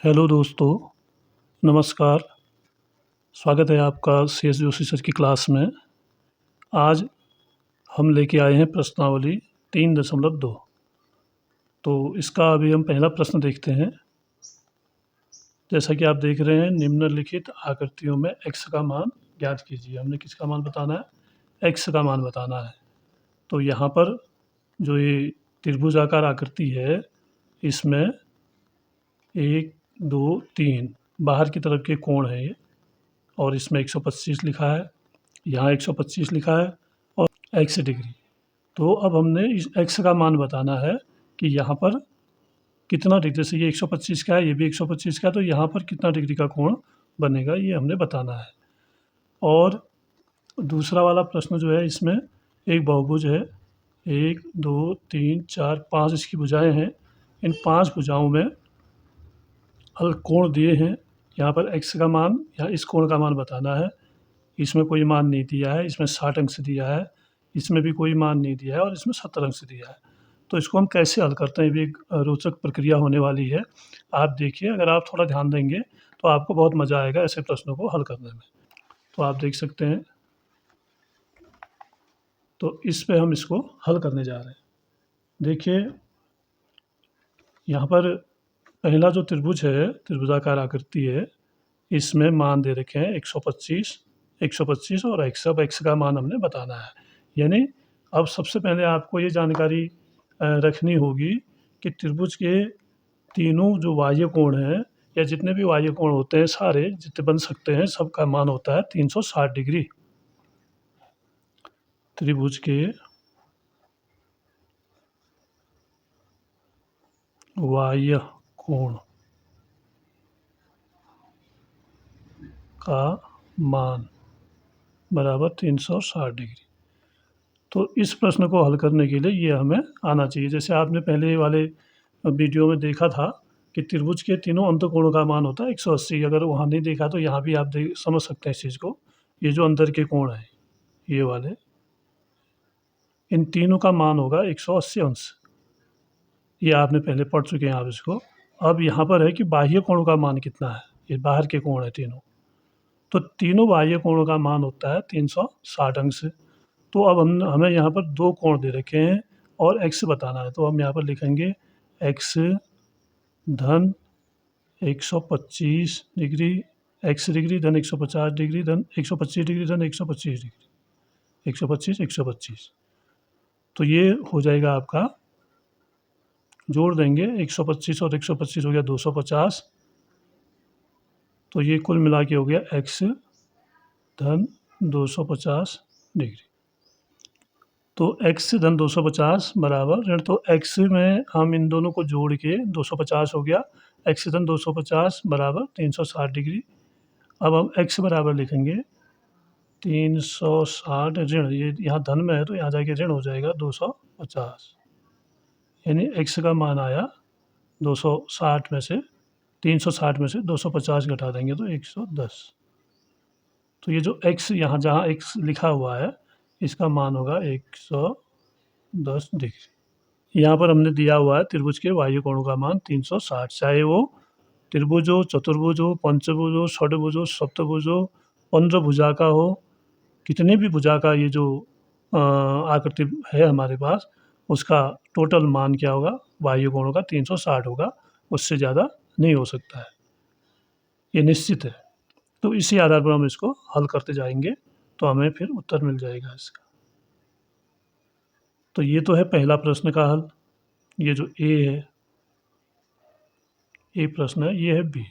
Hello दोस्तों, नमस्कार। स्वागत है आपका CS जोशी सर की क्लास में। आज हम लेके आए हैं प्रश्नावली 3.2। तो इसका अभी हम पहला प्रश्न देखते हैं। जैसा कि आप देख रहे हैं, निम्नलिखित आकृतियों में x का मान ज्ञात कीजिए। हमने किसका मान बताना है? x का मान बताना है। तो यहाँ पर जो ये त्रिभुजाकार आकृति है, इसमें 1, 2, 3 बाहर की तरफ के कोण हैं ये, और इसमें 125 लिखा है, यहाँ 125 लिखा है और x डिग्री। तो अब हमने इस x का मान बताना है कि यहाँ पर कितना डिग्री से, ये 125 का है, ये भी 125 का है, तो यहाँ पर कितना डिग्री का कोण बनेगा, ये हमने बताना है। और दूसरा वाला प्रश्न जो है, इसमें एक बहुभुज है, 1, 2, 3, 4, 5 इसकी भुजाएं हैं। इन 5 भुजाओं में कोण दिए हैं। यहाँ पर x का मान या इस कोण का मान बताना है। इसमें कोई मान नहीं दिया है, इसमें 60 अंक से दिया है, इसमें भी कोई मान नहीं दिया है और इसमें 70 अंक से दिया है। तो इसको हम कैसे हल करते हैं, ये भी एक रोचक प्रक्रिया होने वाली है। आप देखिए, अगर आप थोड़ा ध्यान देंगे तो आपको बहुत मज़ा आएगा ऐसे प्रश्नों को हल करने में। तो आप देख सकते हैं, तो इस पे हम इसको हल करने जा रहे हैं। देखिए, यहाँ पर पहला जो त्रिभुज है, त्रिभुजाकार आकृति है, इसमें मान दे रखे हैं 125 और x। अब x का मान हमने बताना है। यानी अब सबसे पहले आपको ये जानकारी रखनी होगी कि त्रिभुज के तीनों जो बाह्य कोण हैं, या जितने भी बाह्य कोण होते हैं, सारे जितने बन सकते हैं, सबका मान होता है 360 डिग्री। त्रिभुज के बाह्य कोण का मान बराबर 360 डिग्री। तो इस प्रश्न को हल करने के लिए ये हमें आना चाहिए। जैसे आपने पहले वाले वीडियो में देखा था कि त्रिभुज के तीनों अंतःकोणों का मान होता है 180। अगर वहाँ नहीं देखा तो यहाँ भी आप समझ सकते हैं इस चीज़ को। ये जो अंदर के कोण हैं, ये वाले, इन तीनों का मान होगा 180 अंश। ये आपने पहले पढ़ चुके हैं आप इसको। अब यहाँ पर है कि बाह्य कोणों का मान कितना है। ये बाहर के कोण है तीनों, तो तीनों बाह्य कोणों का मान होता है 360 अंश। तो अब हमें यहाँ पर दो कोण दे रखे हैं और x बताना है। तो हम यहाँ पर लिखेंगे x धन 125 डिग्री, x डिग्री धन 150 डिग्री धन 125 डिग्री धन 125 डिग्री, 125। तो ये हो जाएगा आपका, जोड़ देंगे 125 और 125 हो गया 250। तो ये कुल मिला के हो गया x धन 250 डिग्री। तो x धन 250 बराबर ऋण, तो x में हम इन दोनों को जोड़ के 250 हो गया, x धन 250 बराबर 360 डिग्री। अब हम x बराबर लिखेंगे 360 ऋण, ये यहाँ धन में है तो यहाँ जाके ऋण हो जाएगा 250। यानी x का मान आया 260 में से, 360 में से 250 घटा देंगे तो 110। तो ये जो x यहाँ जहाँ x लिखा हुआ है, इसका मान होगा 110 डिग्री। यहाँ पर हमने दिया हुआ है त्रिभुज के बाह्य कोणों का मान 360, चाहे वो त्रिभुज हो, चतुर्भुज हो, पंचभुज हो, षडभुज हो, सप्तभुज हो, 15 भुजा का हो, कितने भी भुजा का ये जो आकृति है हमारे पास, उसका टोटल मान क्या होगा, बाह्य कोणों का 360 होगा। उससे ज़्यादा नहीं हो सकता है, ये निश्चित है। तो इसी आधार पर हम इसको हल करते जाएंगे तो हमें फिर उत्तर मिल जाएगा इसका। तो ये तो है पहला प्रश्न का हल। ये जो ए प्रश्न है, ये है बी।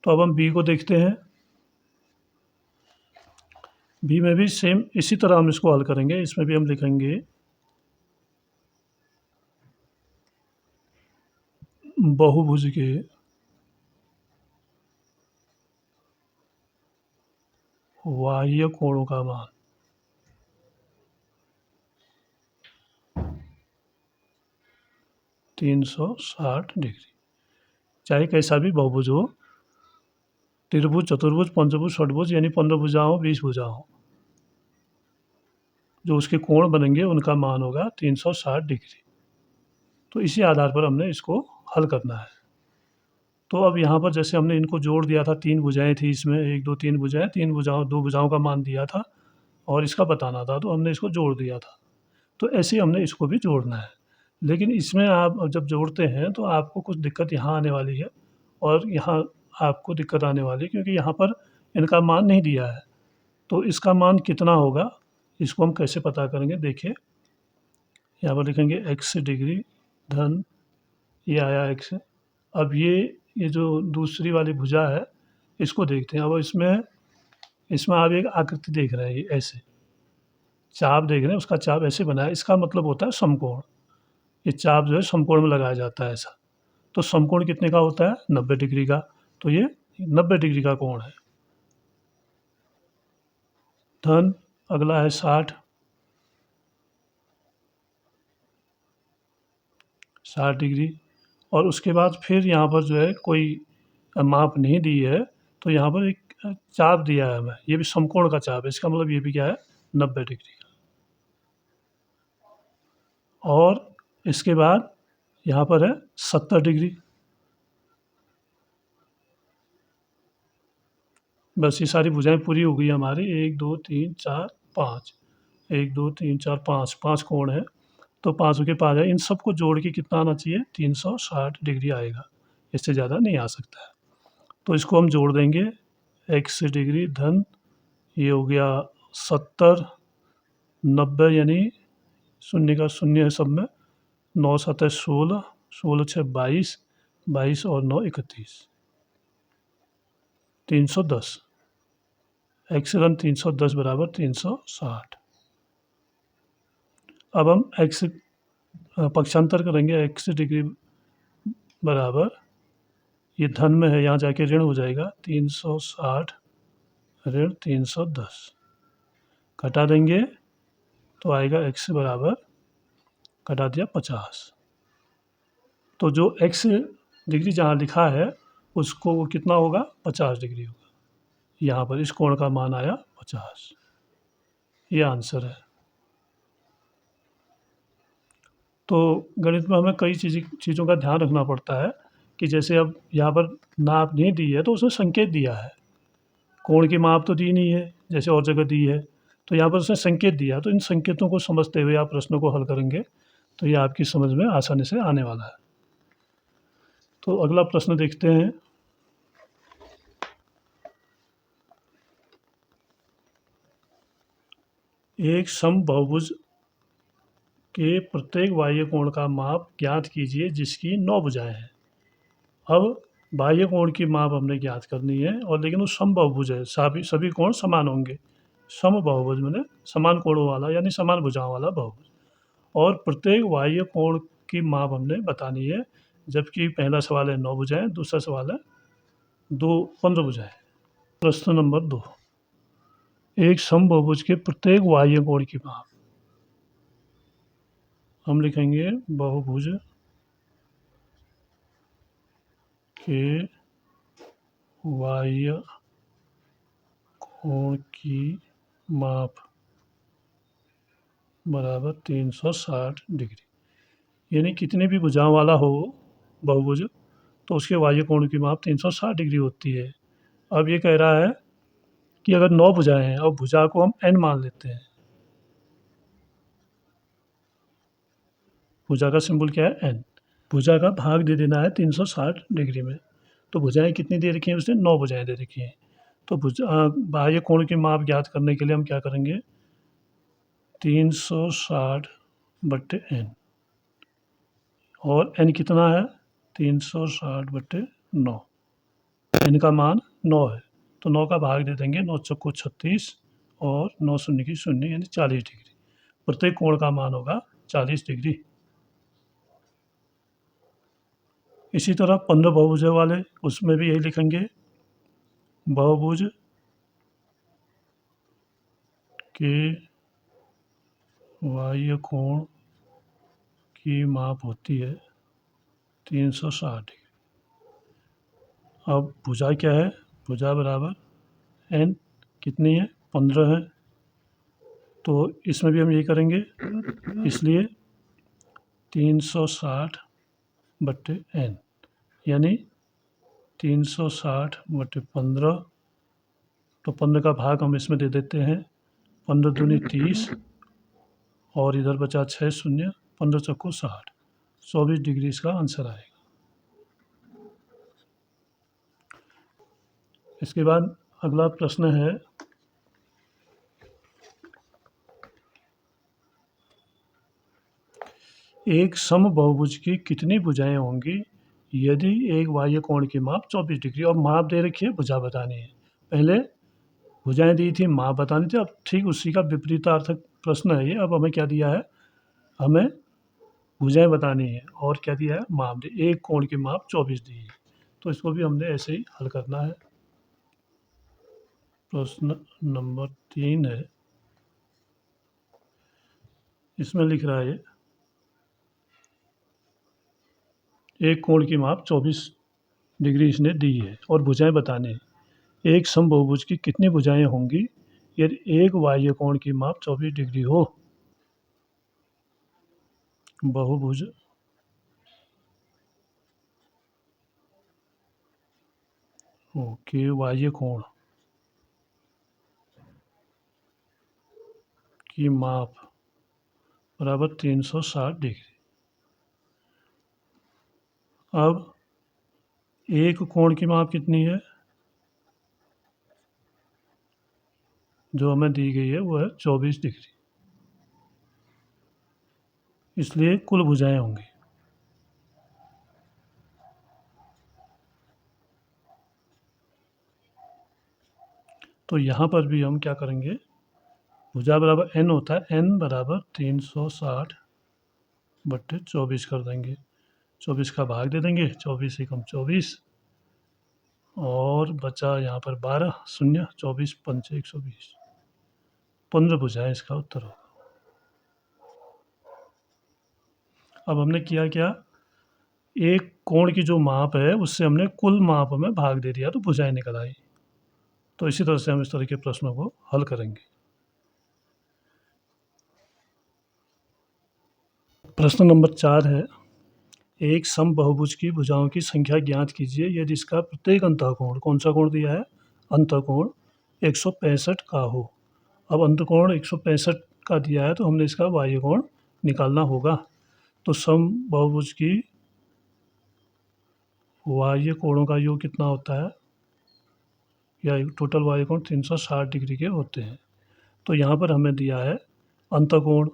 तो अब हम बी को देखते हैं। बी में भी सेम इसी तरह हम इसको हल करेंगे। इसमें भी हम लिखेंगे बहुभुज के बाह्य कोणों का मान 360 डिग्री। चाहे कैसा भी बहुभुज हो, त्रिभुज, चतुर्भुज, पंचभुज, षडभुज, यानी 15 भुजा हो, 20 भुजा हो, जो उसके कोण बनेंगे उनका मान होगा 360 डिग्री। तो इसी आधार पर हमने इसको हल करना है। तो अब यहाँ पर जैसे हमने इनको जोड़ दिया था, 3 भुजाएँ थी इसमें, 1 2 3 भुजाएँ, 3 भुजाओं 2 भुजाओं का मान दिया था और इसका बताना था, तो हमने इसको जोड़ दिया था। तो ऐसे ही हमने इसको भी जोड़ना है। लेकिन इसमें आप जब जोड़ते हैं तो आपको कुछ दिक्कत यहाँ आने वाली है और यहाँ आपको दिक्कत आने वाली है, क्योंकि यहाँ पर इनका मान नहीं दिया है। तो इसका मान कितना होगा, इसको हम कैसे पता करेंगे? देखिए, यहाँ पर लिखेंगे x डिग्री धन ये आया x। अब ये जो दूसरी वाली भुजा है इसको देखते हैं। अब इसमें आप एक आकृति देख रहे हैं, ये ऐसे चाप देख रहे हैं, उसका चाप ऐसे बना है, इसका मतलब होता है समकोण। ये चाप जो है समकोण में लगाया जाता है ऐसा। तो समकोण कितने का होता है? 90 डिग्री का। तो ये 90 डिग्री का कोण है। धन अगला है 60 डिग्री। और उसके बाद फिर यहाँ पर जो है कोई माप नहीं दी है, तो यहाँ पर एक चाप दिया है हमें, ये भी समकोण का चाप है, इसका मतलब ये भी क्या है? 90 डिग्री का। और इसके बाद यहाँ पर है 70 डिग्री। बस ये सारी भुजाएं पूरी हो गई हमारी, 1 2 3 4 5, 1 2 3 4 5, 5 कोण है। तो 5 के 5 है, इन सबको जोड़ के कितना आना चाहिए? 360 डिग्री आएगा, इससे ज़्यादा नहीं आ सकता है। तो इसको हम जोड़ देंगे, x डिग्री धन ये हो गया 70, 90 यानी शून्य का शून्य है सब में, 9 7 16, 16 6 22, 22 और 9 31, 310। x धन 310 बराबर 360। अब हम x पक्षांतर करेंगे, x डिग्री बराबर ये धन में है, यहाँ जाके ऋण हो जाएगा, 360 ऋण 310 घटा देंगे तो आएगा x बराबर, घटा दिया 50। तो जो x डिग्री जहाँ लिखा है उसको वो कितना होगा? 50 डिग्री होगा। यहाँ पर इस कोण का मान आया 50। ये आंसर है। तो गणित में हमें कई चीज़ों का ध्यान रखना पड़ता है कि जैसे अब यहाँ पर नाप नहीं दी है तो उसने संकेत दिया है, कोण की माप तो दी नहीं है जैसे और जगह दी है, तो यहाँ पर उसने संकेत दिया। तो इन संकेतों को समझते हुए आप प्रश्नों को हल करेंगे तो ये आपकी समझ में आसानी से आने वाला है। तो अगला प्रश्न देखते हैं। एक समबाहुभुज के प्रत्येक बाह्य कोण का माप ज्ञात कीजिए जिसकी 9 भुजाएं हैं। अब बाह्य कोण की माप हमने ज्ञात करनी है, और लेकिन वो समबाहुभुज है, सभी कोण समान होंगे। समबाहुभुज माने समान कोणों वाला, यानी समान भुजाओं वाला बहुभुज। और प्रत्येक बाह्य कोण की माप हमने बतानी है, जबकि पहला सवाल है 9 भुजाएं, दूसरा सवाल है 15 भुजाएं। प्रश्न नंबर 2, एक समबाहुभुज के प्रत्येक बाह्य कोण की माप। हम लिखेंगे बहुभुज के बाह्य कोण की माप बराबर 360 डिग्री। यानी कितने भी भुजाओं वाला हो बहुभुज तो उसके बाह्य कोण की माप 360 डिग्री होती है। अब ये कह रहा है कि अगर 9 भुजाएं हैं और भुजा को हम n मान लेते हैं, भुजा का सिंबल क्या है? n। भुजा का भाग दे देना है 360 डिग्री में। तो भुजाएं कितनी दे रखी हैं उसने? 9 भुजाएं दे रखी हैं। तो बाह्य कोण की माप ज्ञात करने के लिए हम क्या करेंगे? 360 बट्टे n, और n कितना है? 360 बट्टे 9। n का मान 9 है, तो 9 का भाग दे देंगे, 9 चौको 36 और 9 शून्य की शून्य, यानी 40 डिग्री। प्रत्येक कोण का मान होगा 40 डिग्री। इसी तरह 15 बहुभुज वाले, उसमें भी यही लिखेंगे, बहुभुज के बाह्य कोण की माप होती है 360 डिग्री। अब भुजा क्या है? भुजा बराबर n कितनी है? 15 है। तो इसमें भी हम यही करेंगे, इसलिए 360 बट्टे n, यानी 360/15, तो 15 का भाग हम इसमें दे देते हैं। 15 दूनी 30 और इधर बचा 6 शून्य, 15 चौको 60, 24 डिग्री इसका आंसर आएगा। इसके बाद अगला प्रश्न है, एक समबहुभुज की कितनी भुजाएं होंगी यदि एक बाह्य कोण की माप 24 डिग्री, और माप दे रखी है, भुजा बतानी है। पहले भुजाएं दी थी, माप बतानी थी, अब ठीक उसी का विपरीतार्थक प्रश्न है ये। अब हमें क्या दिया है, हमें भुजाएं बतानी है और क्या दिया है, माप दी, एक कोण की माप 24 दी है। तो इसको भी हमने ऐसे ही हल करना है। प्रश्न नंबर 3 है, इसमें लिख रहा है एक कोण की माप 24 डिग्री इसने दी है और भुजाएं बताने हैं। एक समबहुभुज की कितनी भुजाएं होंगी यदि एक बाह्य कोण की माप 24 डिग्री हो। बहुभुज के बाह्य कोण की माप बराबर 360 डिग्री। अब एक कोण की माप कितनी है, जो हमें दी गई है वो है 24 डिग्री, इसलिए कुल भुजाएं होंगी। तो यहाँ पर भी हम क्या करेंगे, भुजा बराबर n होता है, n बराबर 360/24 कर देंगे। 24 का भाग दे देंगे, 24 एकम 24 और बचा यहाँ पर 12 शून्य, 24 पंचे 120, 15 भुजाएं इसका उत्तर होगा। अब हमने किया क्या, एक कोण की जो माप है उससे हमने कुल माप में भाग दे दिया तो भुजाएं निकल आई। तो इसी तरह से हम इस तरह के प्रश्नों को हल करेंगे। प्रश्न नंबर 4 है, एक समबहुभुज की भुजाओं की संख्या ज्ञात कीजिए यदि इसका प्रत्येक अंतःकोण, कौन सा कोण दिया है, अंतःकोण 165 का हो। अब अंतःकोण 165 का दिया है तो हमने इसका बाह्य कोण निकालना होगा। तो समबहुभुज की बाह्य कोणों का योग कितना होता है, या टोटल बाह्य कोण 360 डिग्री के होते हैं। तो यहाँ पर हमें दिया है अंतःकोण,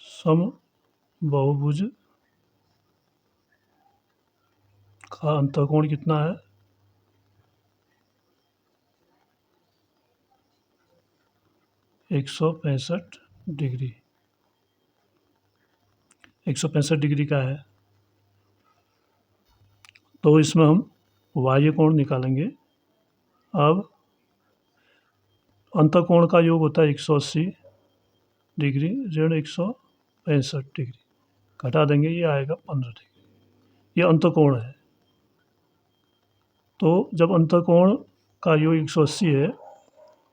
समबहुभुज का अंतःकोण कितना है, 165 डिग्री, 165 डिग्री का है। तो इसमें हम बाह्य कोण निकालेंगे। अब अंतःकोण का योग होता है 180 डिग्री ऋण 165 डिग्री, घटा देंगे, ये आएगा 15 डिग्री। ये अंतःकोण है। तो जब अंतःकोण का योग 180 है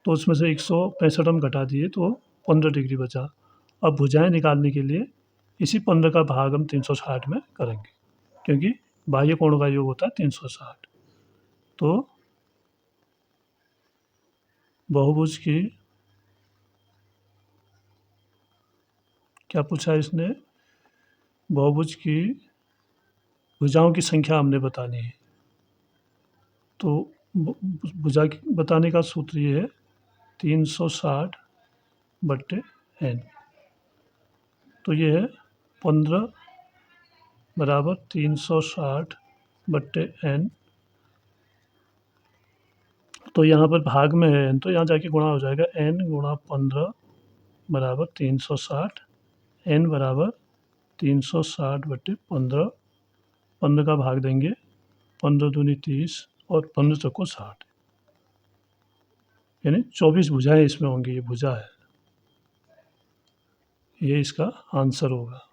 तो उसमें से 165 हम घटा दिए तो 15 डिग्री बचा। अब भुजाएं निकालने के लिए इसी 15 का भाग हम 360 में करेंगे, क्योंकि बाह्य कोणों का योग होता है 360। तो बहुभुज की, क्या पूछा इसने, बहुभुज की भुजाओं की संख्या हमने बतानी है। तो भुजा की बताने का सूत्र ये है 360/n। तो ये है 15 बराबर 360/n। तो यहाँ पर भाग में है n, तो यहाँ जाके गुणा हो जाएगा, n गुणा 15 बराबर 360, n बराबर 360/15, 15 का भाग देंगे, 15 दूनी 30 और 15 चौको 60, यानी 24 भुजाएं इसमें होंगी। ये भुजा है, ये इसका आंसर होगा।